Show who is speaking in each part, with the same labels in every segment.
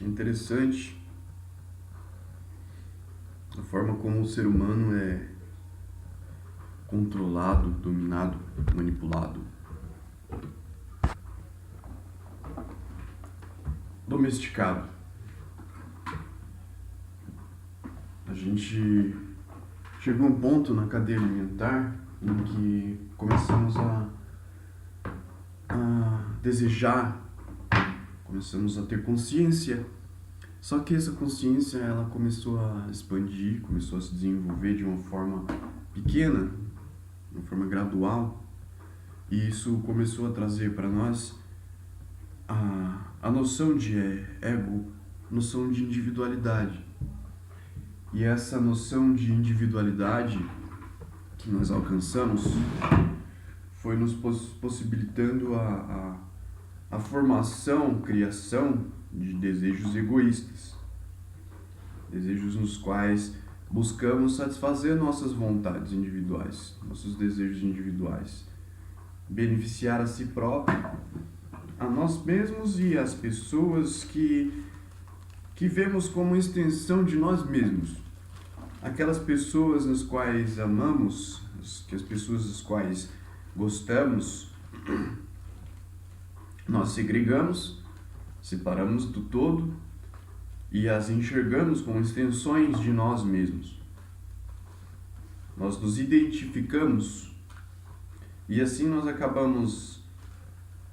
Speaker 1: É interessante a forma como o ser humano é controlado, dominado, manipulado, domesticado. A gente chegou a um ponto na cadeia alimentar em que começamos a desejar, começamos a ter consciência. Só que essa consciência ela começou a expandir, começou a se desenvolver de uma forma pequena, de uma forma gradual, e isso começou a trazer para nós a noção de ego, noção de individualidade. E essa noção de individualidade que nós alcançamos foi nos possibilitando a formação, criação de desejos egoístas. Desejos nos quais buscamos satisfazer nossas vontades individuais, nossos desejos individuais. Beneficiar a si próprio, a nós mesmos e as pessoas que vemos como extensão de nós mesmos. Aquelas pessoas nas quais amamos, as pessoas das quais gostamos, nós segregamos, separamos do todo e as enxergamos como extensões de nós mesmos. Nós nos identificamos e assim nós acabamos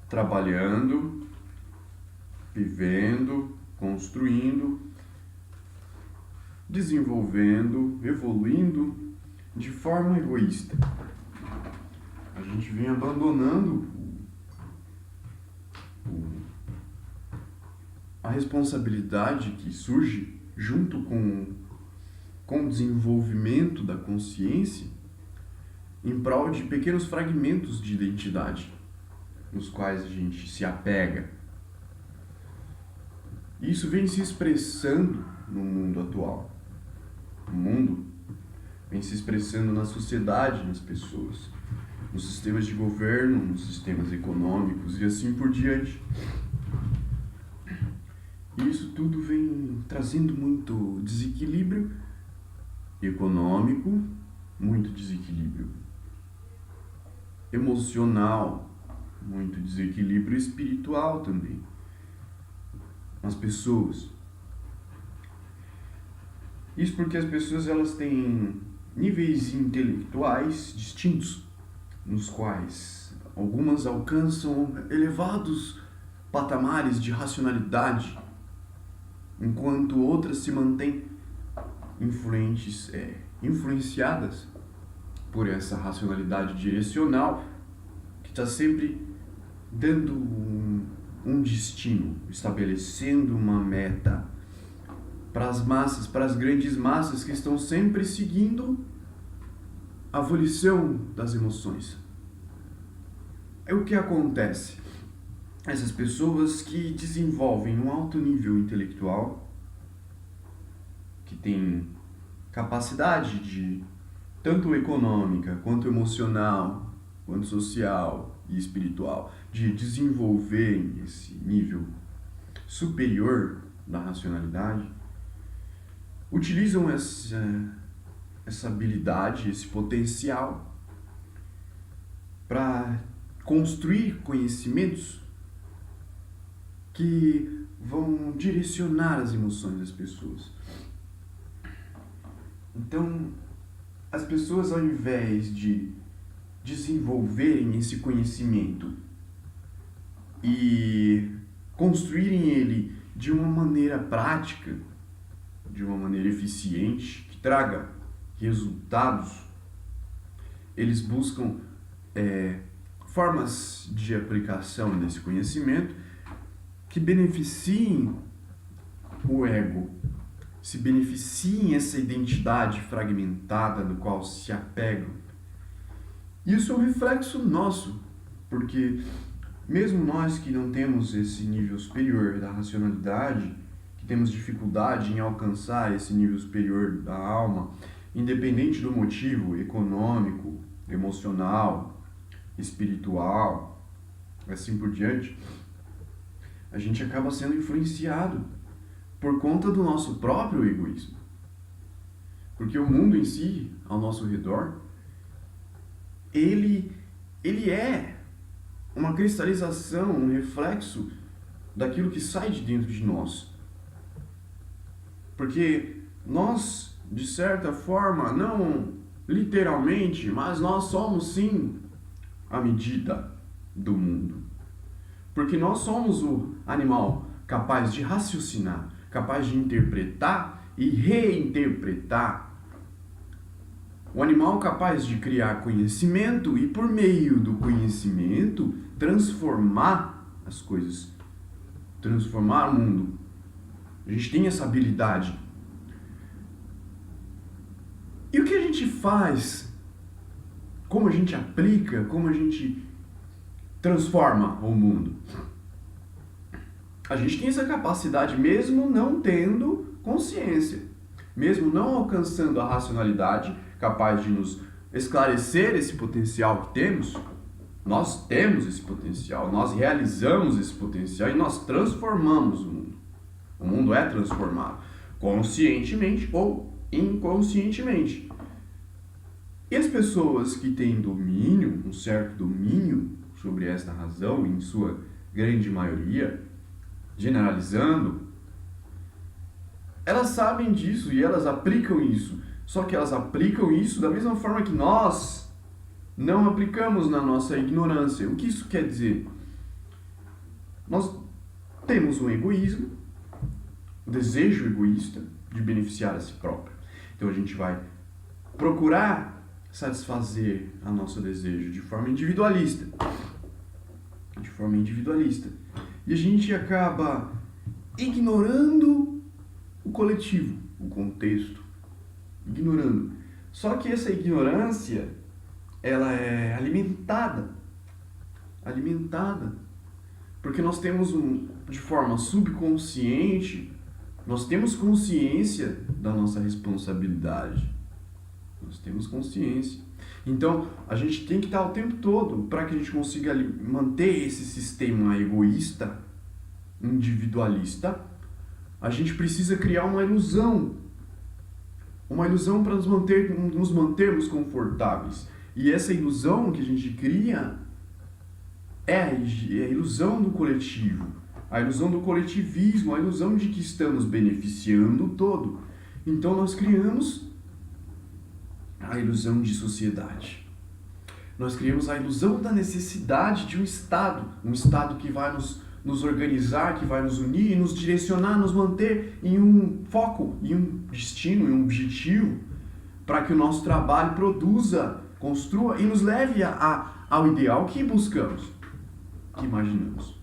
Speaker 1: trabalhando, vivendo, construindo, desenvolvendo, evoluindo de forma egoísta. A gente vem abandonando a responsabilidade que surge junto com o desenvolvimento da consciência em prol de pequenos fragmentos de identidade nos quais a gente se apega. Isso vem se expressando no mundo atual. O mundo vem se expressando na sociedade, nas pessoas, nos sistemas de governo, nos sistemas econômicos e assim por diante. E isso tudo vem trazendo muito desequilíbrio econômico, muito desequilíbrio emocional, muito desequilíbrio espiritual também nas pessoas. Isso porque as pessoas elas têm níveis intelectuais distintos, nos quais algumas alcançam elevados patamares de racionalidade, enquanto outras se mantêm influenciadas por essa racionalidade direcional que está sempre dando um destino, estabelecendo uma meta para as massas, para as grandes massas que estão sempre seguindo a volição das emoções. É o que acontece. Essas pessoas que desenvolvem um alto nível intelectual, que têm capacidade de, tanto econômica, quanto emocional, quanto social e espiritual, de desenvolver esse nível superior da racionalidade, utilizam essa habilidade, esse potencial para construir conhecimentos que vão direcionar as emoções das pessoas. Então, as pessoas, ao invés de desenvolverem esse conhecimento e construírem ele de uma maneira prática, de uma maneira eficiente, que traga resultados, eles buscam formas de aplicação desse conhecimento que beneficiem o ego, se beneficiem essa identidade fragmentada do qual se apegam. Isso é um reflexo nosso, porque mesmo nós que não temos esse nível superior da racionalidade, que temos dificuldade em alcançar esse nível superior da alma, independente do motivo econômico, emocional, espiritual, assim por diante, a gente acaba sendo influenciado por conta do nosso próprio egoísmo. Porque o mundo em si, ao nosso redor, ele é uma cristalização, um reflexo daquilo que sai de dentro de nós. Porque nós, de certa forma, não literalmente, mas nós somos sim a medida do mundo. Porque nós somos o animal capaz de raciocinar, capaz de interpretar e reinterpretar. O animal capaz de criar conhecimento e, por meio do conhecimento, transformar as coisas, transformar o mundo. A gente tem essa habilidade. E o que a gente faz? Como a gente aplica? Como a gente transforma o mundo? A gente tem essa capacidade mesmo não tendo consciência, mesmo não alcançando a racionalidade capaz de nos esclarecer esse potencial que temos. Nós temos esse potencial, nós realizamos esse potencial e nós transformamos o mundo. O mundo é transformado, conscientemente ou inconscientemente. E as pessoas que têm domínio, um certo domínio sobre esta razão, em sua grande maioria, generalizando, elas sabem disso e elas aplicam isso. Só que elas aplicam isso da mesma forma que nós não aplicamos na nossa ignorância. O que isso quer dizer? Nós temos um egoísmo, um desejo egoísta de beneficiar a si próprio. Então a gente vai procurar satisfazer a nosso desejo de forma individualista. E a gente acaba ignorando o coletivo, o contexto. Ignorando. Só que essa ignorância, ela é alimentada. Porque nós temos de forma subconsciente, nós temos consciência da nossa responsabilidade. Nós temos consciência. Então, a gente tem que estar o tempo todo, para que a gente consiga manter esse sistema egoísta, individualista, a gente precisa criar uma ilusão para nos mantermos confortáveis. E essa ilusão que a gente cria é a ilusão do coletivo, a ilusão do coletivismo, a ilusão de que estamos beneficiando o todo. Então nós criamos a ilusão de sociedade. Nós criamos a ilusão da necessidade de um Estado que vai nos organizar, que vai nos unir e nos direcionar, nos manter em um foco, em um destino, em um objetivo, para que o nosso trabalho produza, construa e nos leve ao ideal que buscamos, que imaginamos.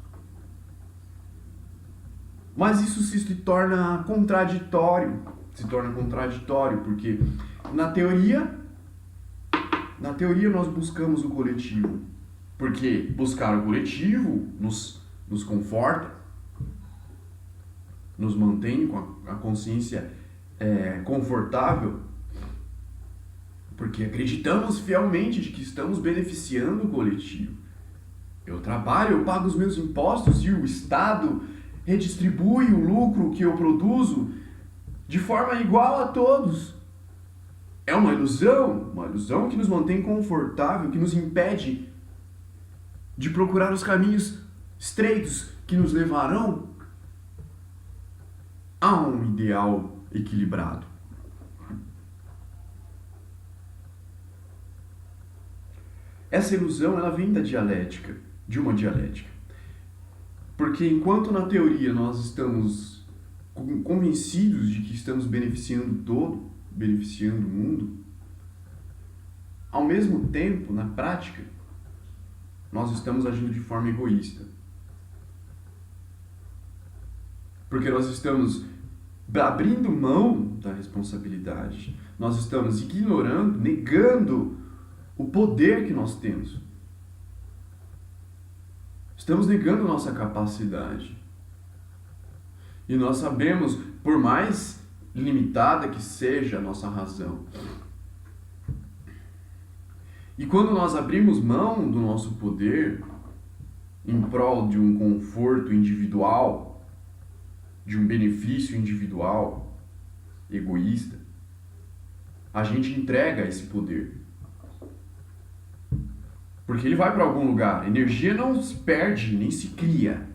Speaker 1: Mas isso se torna contraditório, porque na teoria nós buscamos o coletivo, porque buscar o coletivo nos conforta, nos mantém com a consciência confortável, porque acreditamos fielmente de que estamos beneficiando o coletivo. Eu trabalho, eu pago os meus impostos e o Estado redistribui o lucro que eu produzo de forma igual a todos. É uma ilusão que nos mantém confortável, que nos impede de procurar os caminhos estreitos que nos levarão a um ideal equilibrado. Essa ilusão, ela vem de uma dialética. Porque enquanto na teoria nós estamos convencidos de que estamos beneficiando o todo, beneficiando o mundo, ao mesmo tempo, na prática, nós estamos agindo de forma egoísta. Porque nós estamos abrindo mão da responsabilidade, nós estamos ignorando, negando o poder que nós temos. Estamos negando nossa capacidade. E nós sabemos, por mais limitada que seja a nossa razão, e quando nós abrimos mão do nosso poder em prol de um conforto individual, de um benefício individual, egoísta, a gente entrega esse poder. Porque ele vai para algum lugar. A energia não se perde, nem se cria.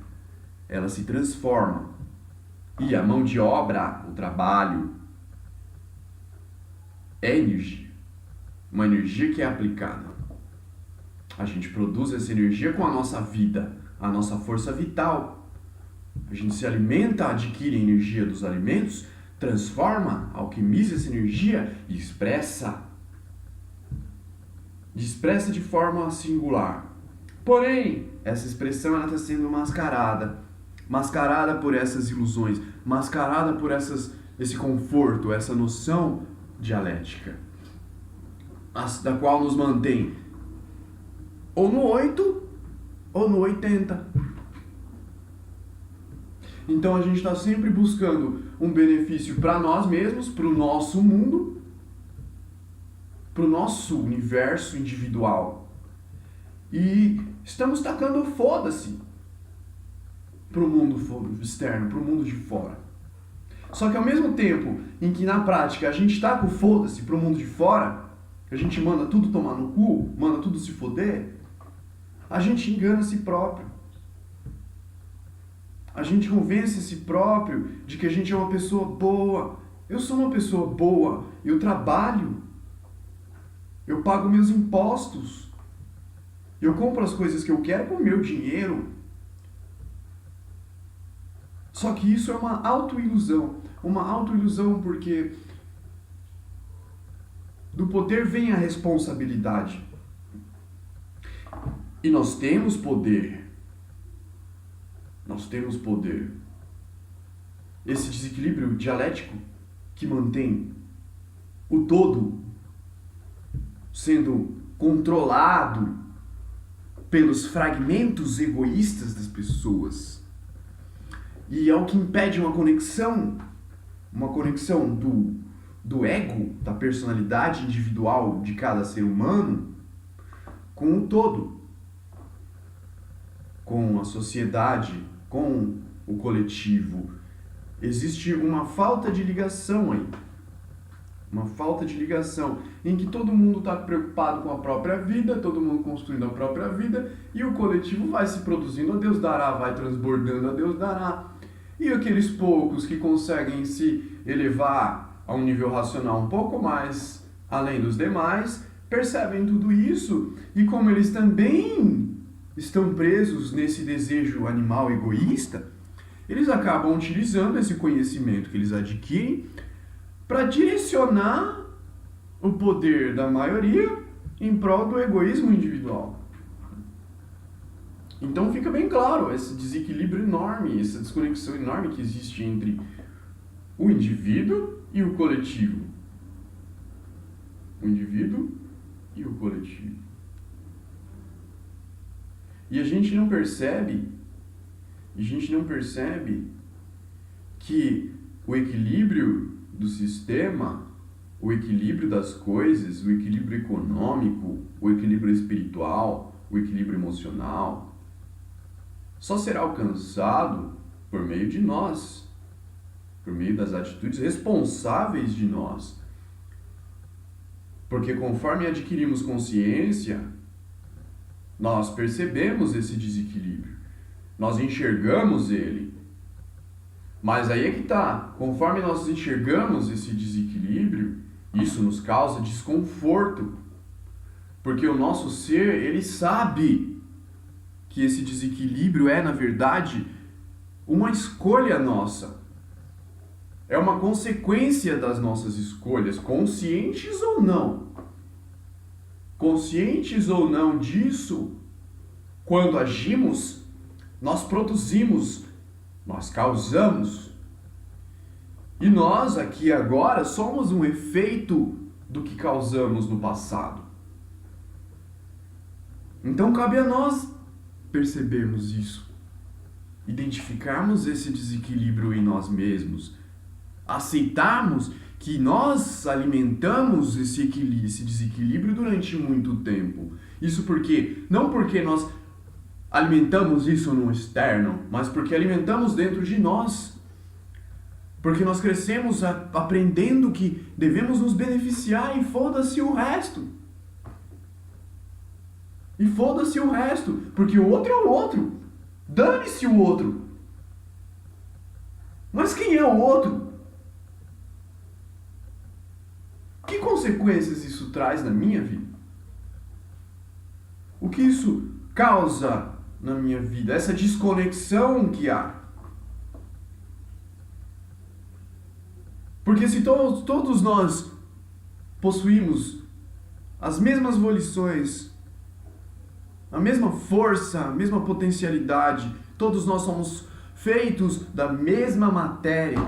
Speaker 1: Ela se transforma. E a mão de obra, o trabalho, é energia. Uma energia que é aplicada. A gente produz essa energia com a nossa vida, a nossa força vital. A gente se alimenta, adquire a energia dos alimentos, transforma, alquimiza essa energia e expressa. Expressa de forma singular. Porém, essa expressão está sendo mascarada. Mascarada por essas ilusões. Mascarada por esse conforto, essa noção dialética. Da qual nos mantém ou no 8 ou no 80. Então a gente está sempre buscando um benefício para nós mesmos, para o nosso mundo, para o nosso universo individual. E estamos tacando foda-se para o mundo externo, para o mundo de fora. Só que ao mesmo tempo em que na prática a gente taca o foda-se para o mundo de fora, a gente manda tudo tomar no cu, manda tudo se foder, a gente engana a si próprio. A gente convence a si próprio de que a gente é uma pessoa boa. Eu sou uma pessoa boa, eu trabalho, eu pago meus impostos, eu compro as coisas que eu quero com o meu dinheiro. Só que isso é uma autoilusão. Uma autoilusão porque do poder vem a responsabilidade. E nós temos poder. Nós temos poder. Esse desequilíbrio dialético que mantém o todo sendo controlado pelos fragmentos egoístas das pessoas. E é o que impede uma conexão do ego, da personalidade individual de cada ser humano com o todo, com a sociedade, com o coletivo. Existe uma falta de ligação aí. Uma falta de ligação em que todo mundo está preocupado com a própria vida, todo mundo construindo a própria vida, e o coletivo vai se produzindo, a Deus dará, vai transbordando, a Deus dará. E aqueles poucos que conseguem se elevar a um nível racional um pouco mais além dos demais, percebem tudo isso, e como eles também estão presos nesse desejo animal egoísta, eles acabam utilizando esse conhecimento que eles adquirem para direcionar o poder da maioria em prol do egoísmo individual. Então fica bem claro esse desequilíbrio enorme, essa desconexão enorme que existe entre o indivíduo e o coletivo. O indivíduo e o coletivo. E a gente não percebe que o equilíbrio do sistema, o equilíbrio das coisas, o equilíbrio econômico, o equilíbrio espiritual, o equilíbrio emocional, só será alcançado por meio de nós, por meio das atitudes responsáveis de nós. Porque conforme adquirimos consciência, nós percebemos esse desequilíbrio, nós enxergamos ele. Mas aí é que está, conforme nós enxergamos esse desequilíbrio, isso nos causa desconforto. Porque o nosso ser, ele sabe que esse desequilíbrio é, na verdade, uma escolha nossa. É uma consequência das nossas escolhas, conscientes ou não. Conscientes ou não disso, quando agimos, nós produzimos, nós causamos. E nós, aqui agora, somos um efeito do que causamos no passado. Então cabe a nós percebermos isso, identificarmos esse desequilíbrio em nós mesmos, aceitarmos que nós alimentamos esse desequilíbrio durante muito tempo. Isso porque, não porque nós alimentamos isso no externo, mas porque alimentamos dentro de nós. Porque nós crescemos aprendendo que devemos nos beneficiar e foda-se o resto. E foda-se o resto, porque o outro é o outro. Dane-se o outro. Mas quem é o outro? Que consequências isso traz na minha vida? O que isso causa na minha vida? Essa desconexão que há. Porque se todos nós possuímos as mesmas volições, a mesma força, a mesma potencialidade, todos nós somos feitos da mesma matéria.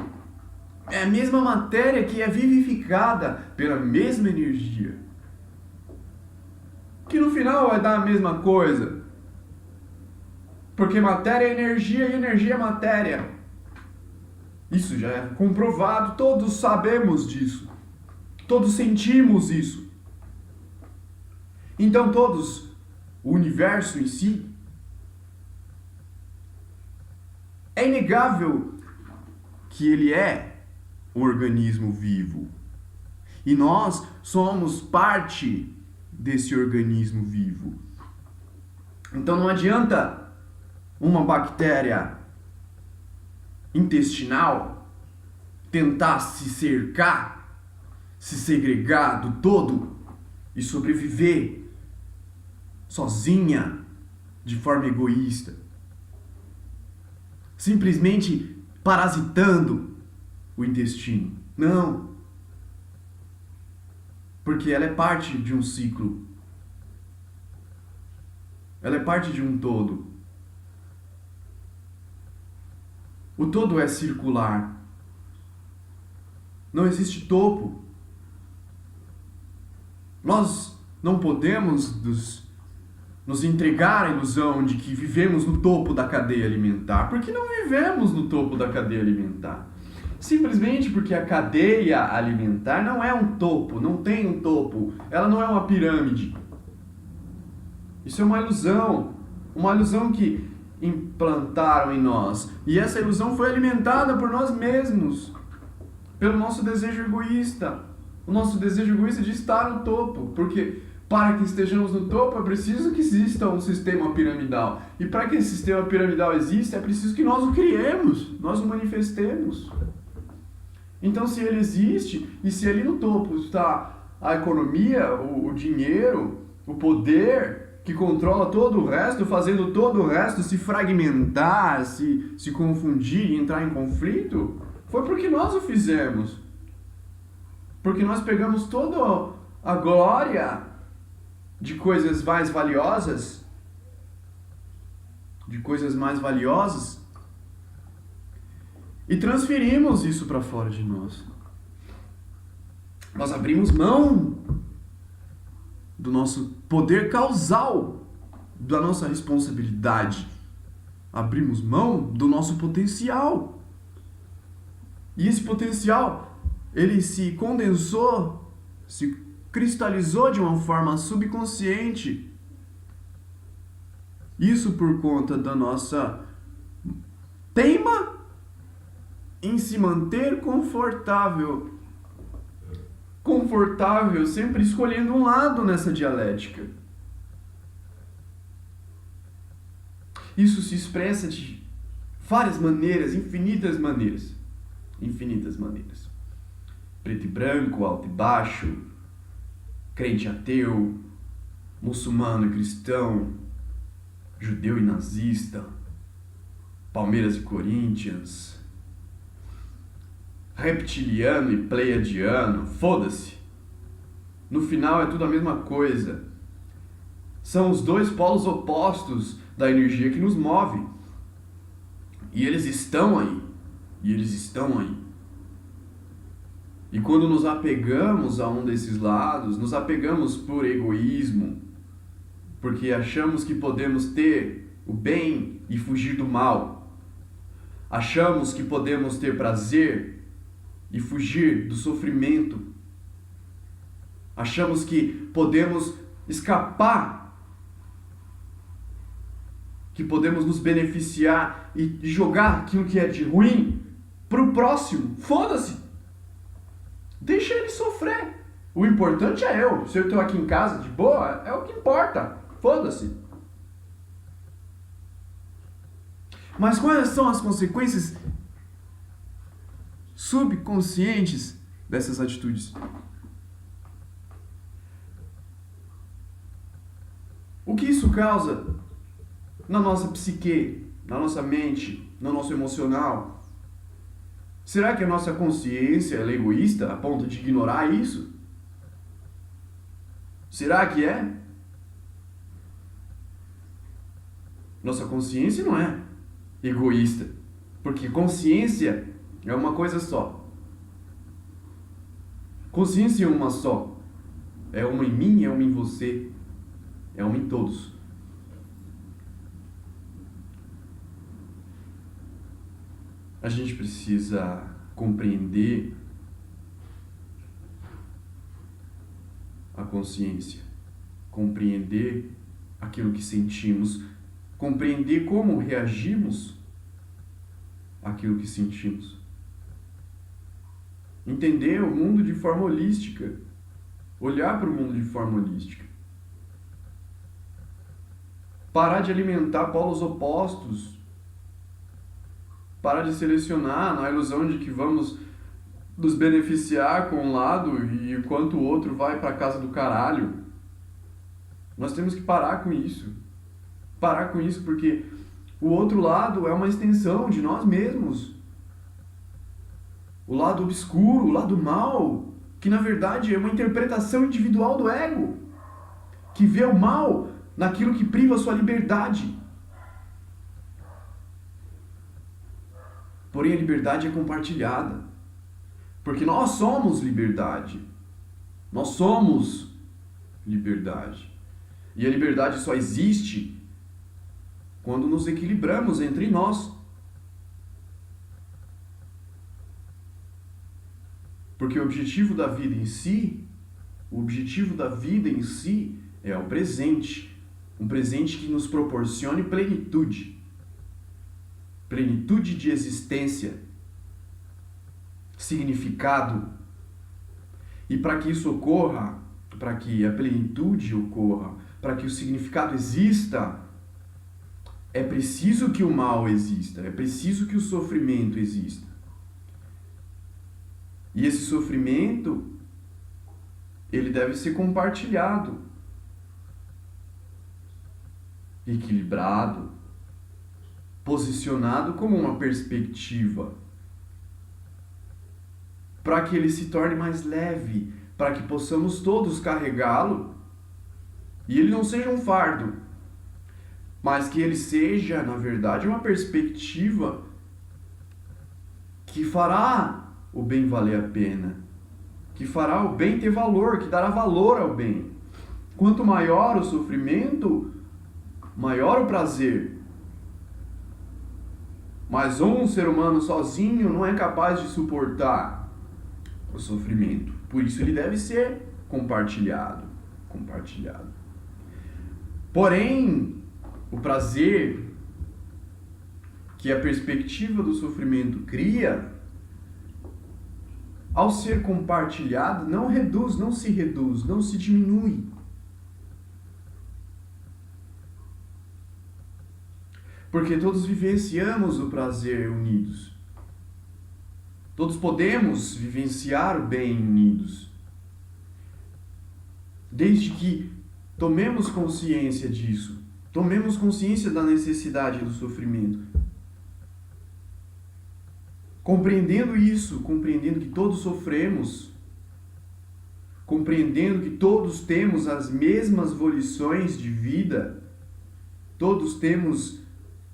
Speaker 1: É a mesma matéria que é vivificada pela mesma energia. Que no final vai dar a mesma coisa. Porque matéria é energia e energia é matéria. Isso já é comprovado, todos sabemos disso. Todos sentimos isso. Então todos, o universo em si, é inegável que ele é um organismo vivo. E nós somos parte desse organismo vivo. Então não adianta uma bactéria intestinal tentar se cercar, se segregar do todo e sobreviver sozinha, de forma egoísta, simplesmente parasitando o intestino. Não. Porque ela é parte de um ciclo. Ela é parte de um todo. O todo é circular. Não existe topo. Nós não podemos nos entregar à ilusão de que vivemos no topo da cadeia alimentar, porque não vivemos no topo da cadeia alimentar. Simplesmente porque a cadeia alimentar não é um topo, não tem um topo, ela não é uma pirâmide. Isso é uma ilusão que implantaram em nós. E essa ilusão foi alimentada por nós mesmos, pelo nosso desejo egoísta. O nosso desejo egoísta de estar no topo, porque para que estejamos no topo é preciso que exista um sistema piramidal. E para que esse sistema piramidal exista é preciso que nós o criemos, nós o manifestemos. Então se ele existe, e se ali no topo está a economia, o dinheiro, o poder que controla todo o resto, fazendo todo o resto se fragmentar, se confundir e entrar em conflito, foi porque nós o fizemos. Porque nós pegamos toda a glória de coisas mais valiosas, e transferimos isso para fora de nós. Nós abrimos mão do nosso poder causal, da nossa responsabilidade. Abrimos mão do nosso potencial. E esse potencial, ele se condensou, se cristalizou de uma forma subconsciente. Isso por conta da nossa teima em se manter confortável, sempre escolhendo um lado nessa dialética. Isso se expressa de várias maneiras, infinitas maneiras. Preto e branco, alto e baixo, crente e ateu, muçulmano e cristão, judeu e nazista, Palmeiras e Corinthians, reptiliano e pleiadiano, foda-se. No final é tudo a mesma coisa. São os dois polos opostos da energia que nos move. E eles estão aí. E quando nos apegamos a um desses lados, nos apegamos por egoísmo, porque achamos que podemos ter o bem e fugir do mal. Achamos que podemos ter prazer e fugir do sofrimento. Achamos que podemos escapar, que podemos nos beneficiar e jogar aquilo que é de ruim pro próximo, foda-se. Deixa ele sofrer. O importante é eu. Se eu estou aqui em casa de boa, é o que importa. Foda-se. Mas quais são as consequências subconscientes dessas atitudes? O que isso causa na nossa psique, na nossa mente, no nosso emocional? Será que a nossa consciência é egoísta a ponto de ignorar isso? Será que é? Nossa consciência não é egoísta, porque consciência é uma coisa só. Consciência é uma só. É uma em mim, é uma em você, é uma em todos. A gente precisa compreender a consciência, compreender aquilo que sentimos, compreender como reagimos àquilo que sentimos. Entender o mundo de forma holística, olhar para o mundo de forma holística. Parar de alimentar polos opostos, parar de selecionar na ilusão de que vamos nos beneficiar com um lado e enquanto o outro vai para a casa do caralho. Nós temos que parar com isso. Parar com isso porque o outro lado é uma extensão de nós mesmos. O lado obscuro, o lado mal, que na verdade é uma interpretação individual do ego, que vê o mal naquilo que priva a sua liberdade. Porém, a liberdade é compartilhada. Porque nós somos liberdade. Nós somos liberdade. E a liberdade só existe quando nos equilibramos entre nós. Porque o objetivo da vida em si, é o presente. Um presente que nos proporcione plenitude. Plenitude de existência, significado. E para que isso ocorra, para que a plenitude ocorra, para que o significado exista, é preciso que o mal exista, é preciso que o sofrimento exista. E esse sofrimento, ele deve ser compartilhado, equilibrado, posicionado como uma perspectiva, para que ele se torne mais leve, para que possamos todos carregá-lo e ele não seja um fardo, mas que ele seja, na verdade, uma perspectiva que fará o bem valer a pena, que fará o bem ter valor, que dará valor ao bem. Quanto maior o sofrimento, maior o prazer. Mas um ser humano sozinho não é capaz de suportar o sofrimento. Por isso ele deve ser compartilhado. Porém, o prazer que a perspectiva do sofrimento cria, ao ser compartilhado, não se reduz, não se diminui. Porque todos vivenciamos o prazer unidos. Todos podemos vivenciar o bem unidos. Desde que tomemos consciência disso. Tomemos consciência da necessidade do sofrimento. Compreendendo isso, compreendendo que todos sofremos, compreendendo que todos temos as mesmas volições de vida, todos temos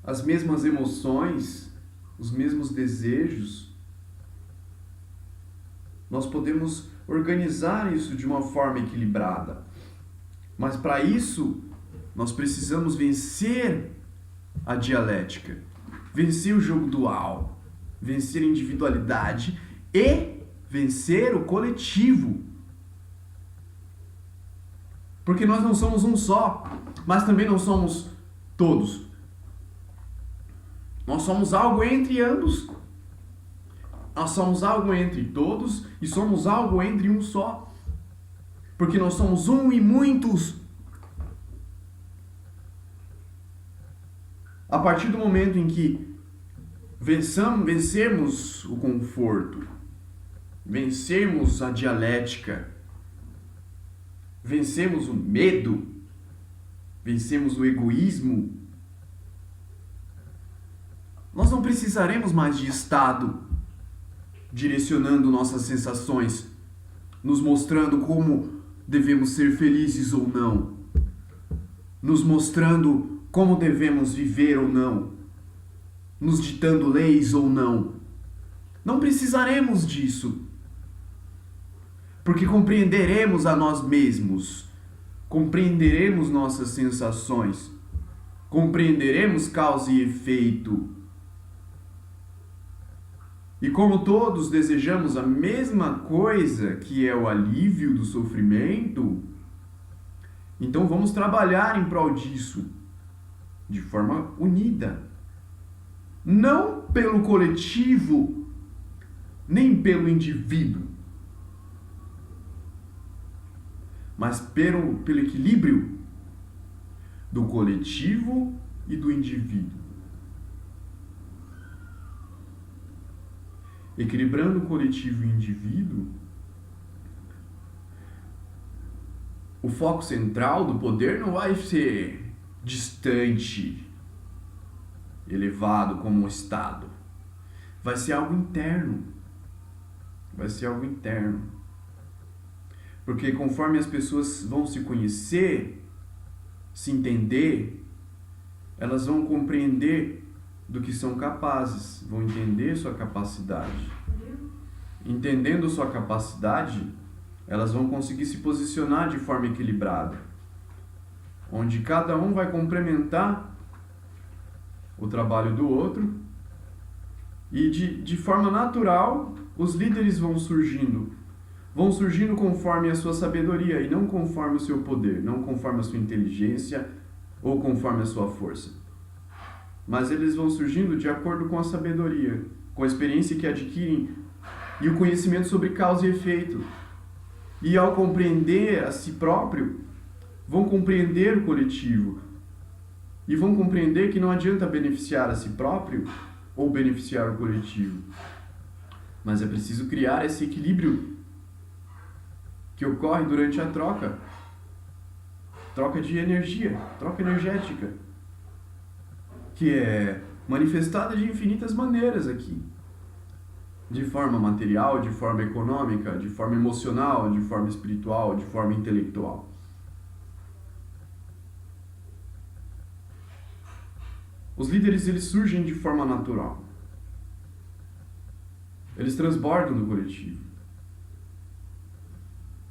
Speaker 1: as mesmas emoções, os mesmos desejos, nós podemos organizar isso de uma forma equilibrada. Mas para isso, nós precisamos vencer a dialética, vencer o jogo dual, vencer a individualidade e vencer o coletivo. Porque nós não somos um só, mas também não somos todos. Nós somos algo entre ambos. Nós somos algo entre todos e somos algo entre um só. Porque nós somos um e muitos. A partir do momento em que vencermos o conforto, vencermos a dialética, vencemos o medo, vencemos o egoísmo, nós não precisaremos mais de Estado direcionando nossas sensações, nos mostrando como devemos ser felizes ou não, nos mostrando como devemos viver ou não, nos ditando leis ou não. Não precisaremos disso, porque compreenderemos a nós mesmos, compreenderemos nossas sensações, compreenderemos causa e efeito. E como todos desejamos a mesma coisa, que é o alívio do sofrimento, então vamos trabalhar em prol disso, de forma unida. Não pelo coletivo, nem pelo indivíduo, mas pelo equilíbrio do coletivo e do indivíduo. Equilibrando o coletivo e o indivíduo, o foco central do poder não vai ser distante, elevado como um Estado. Vai ser algo interno. Vai ser algo interno. Porque conforme as pessoas vão se conhecer, se entender, elas vão compreender do que são capazes, vão entender sua capacidade. Entendendo sua capacidade, elas vão conseguir se posicionar de forma equilibrada, onde cada um vai complementar o trabalho do outro e de forma natural os líderes vão surgindo conforme a sua sabedoria e não conforme o seu poder, não conforme a sua inteligência ou conforme a sua força. Mas eles vão surgindo de acordo com a sabedoria, com a experiência que adquirem e o conhecimento sobre causa e efeito. E ao compreender a si próprio, vão compreender o coletivo. E vão compreender que não adianta beneficiar a si próprio ou beneficiar o coletivo. Mas é preciso criar esse equilíbrio que ocorre durante a troca de energia, troca energética, que é manifestada de infinitas maneiras aqui. De forma material, de forma econômica, de forma emocional, de forma espiritual, de forma intelectual. Os líderes, eles surgem de forma natural. Eles transbordam do coletivo.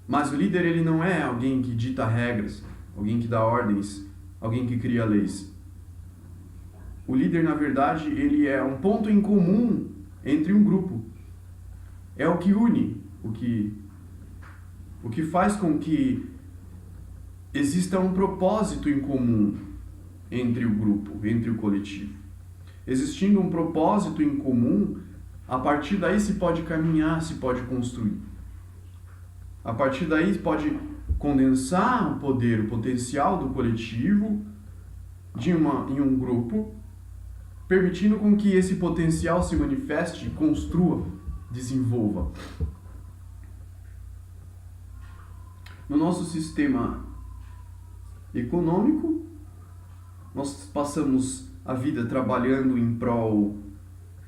Speaker 1: Mas o líder, ele não é alguém que dita regras, alguém que dá ordens, alguém que cria leis. O líder, na verdade, ele é um ponto em comum entre um grupo. É o que une, o que faz com que exista um propósito em comum entre o grupo, entre o coletivo. Existindo um propósito em comum, a partir daí se pode caminhar, se pode construir. A partir daí se pode condensar o poder, o potencial do coletivo em um grupo, permitindo com que esse potencial se manifeste, construa, desenvolva. No nosso sistema econômico, nós passamos a vida trabalhando em prol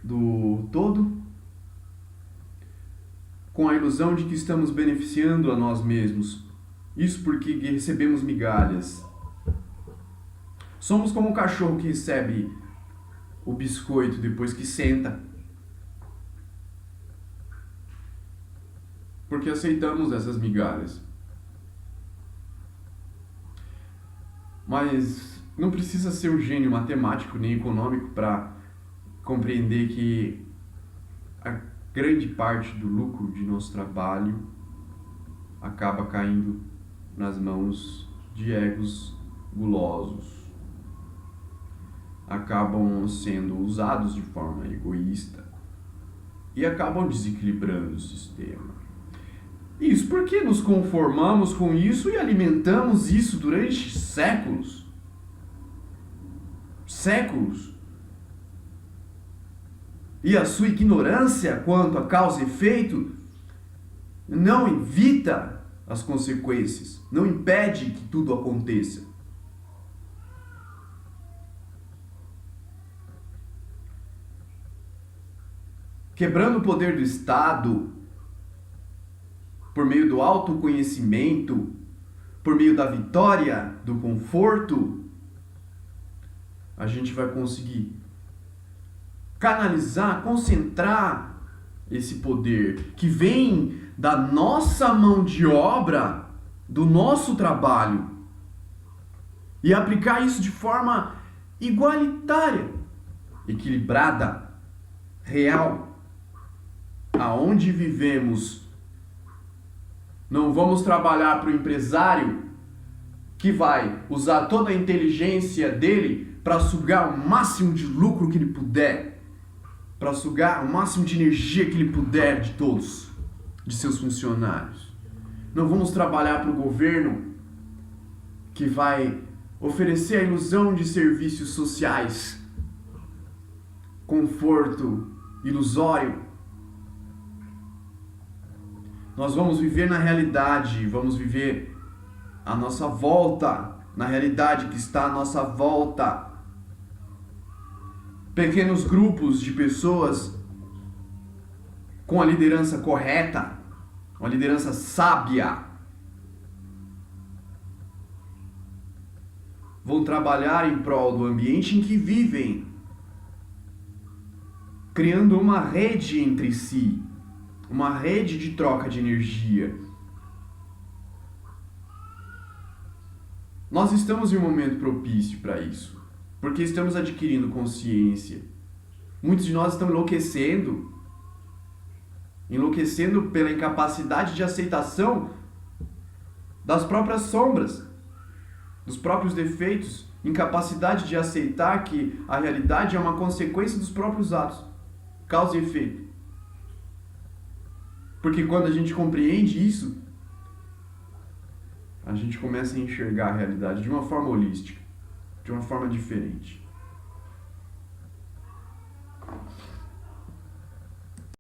Speaker 1: do todo, com a ilusão de que estamos beneficiando a nós mesmos. Isso porque recebemos migalhas. Somos como um cachorro que recebe o biscoito depois que senta, porque aceitamos essas migalhas. Mas não precisa ser um gênio matemático nem econômico para compreender que a grande parte do lucro de nosso trabalho acaba caindo nas mãos de egos gulosos. Acabam sendo usados de forma egoísta e acabam desequilibrando o sistema. Isso porque nos conformamos com isso e alimentamos isso durante séculos. Séculos. E a sua ignorância quanto a causa e efeito não evita as consequências, não impede que tudo aconteça. Quebrando o poder do Estado por meio do autoconhecimento, por meio da vitória, do conforto, a gente vai conseguir canalizar, concentrar esse poder que vem da nossa mão de obra, do nosso trabalho, e aplicar isso de forma igualitária, equilibrada, real. Aonde vivemos, não vamos trabalhar para o empresário que vai usar toda a inteligência dele para sugar o máximo de lucro que ele puder, para sugar o máximo de energia que ele puder de todos, de seus funcionários. Não vamos trabalhar para o governo que vai oferecer a ilusão de serviços sociais, conforto ilusório. Nós vamos viver na realidade, vamos viver a nossa volta, na realidade que está à nossa volta. Pequenos grupos de pessoas com a liderança correta, uma liderança sábia, vão trabalhar em prol do ambiente em que vivem, criando uma rede entre si, uma rede de troca de energia. Nós estamos em um momento propício para isso, porque estamos adquirindo consciência. Muitos de nós estão enlouquecendo pela incapacidade de aceitação das próprias sombras, dos próprios defeitos, incapacidade de aceitar que a realidade é uma consequência dos próprios atos, causa e efeito. Porque quando a gente compreende isso, a gente começa a enxergar a realidade de uma forma holística, de uma forma diferente.